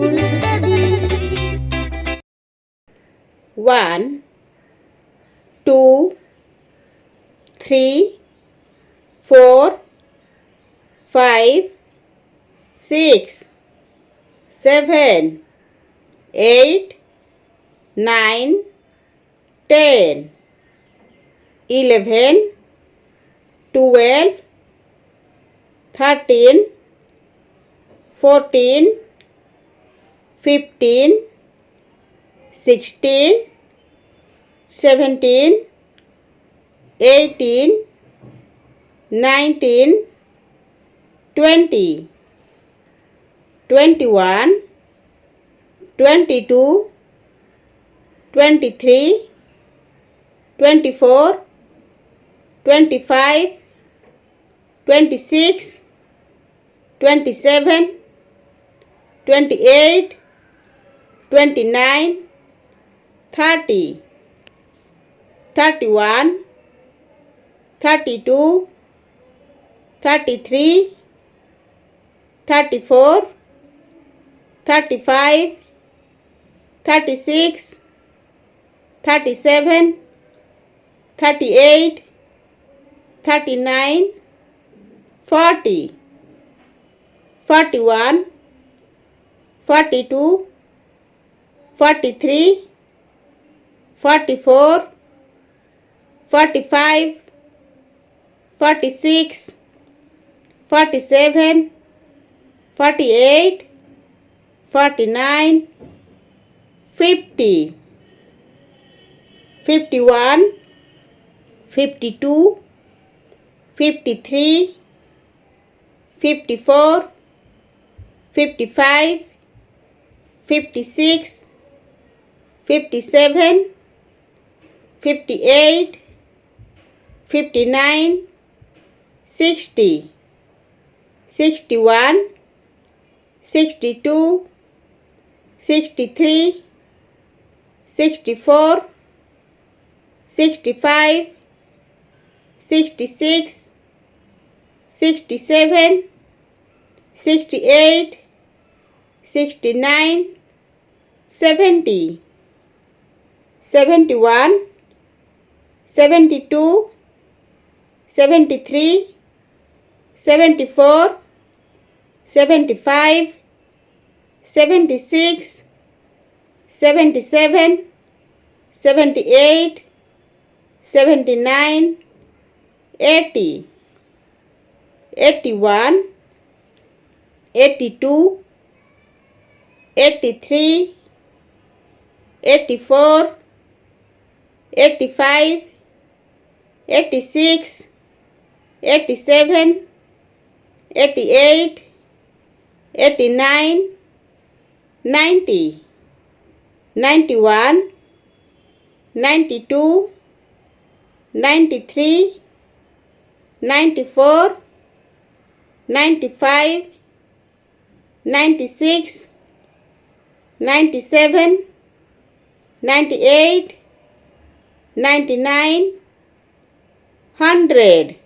to study. 1, 2, 3, 4, 5, 6, 7, 8, 9, 10, 11, 12, 13, 14, 15, 16, 17, 18, 19, 20, 21, 22, 23, 24, 25, 26, 27, 28, 29, 30, 31, 32, 33, 34, 35, 36, 37, 38, 39, 40, 41, 42, 43, 44, 45, 46, 47, 48, 49, 50, 51, 52, 53, 54, 55, 56, 57, 58, 59, 60, 61, 62, 63, 64, 65, 66, 67, 68, 69, 70, 71, 72, 73, 74, 75, 76, 77, 78, 79, 80, 81, 82, 83, 84, 85, 86, 87, 88, 89, 90, 91, 92, 93, 94, 95, 96, 97, 98, 99, 100.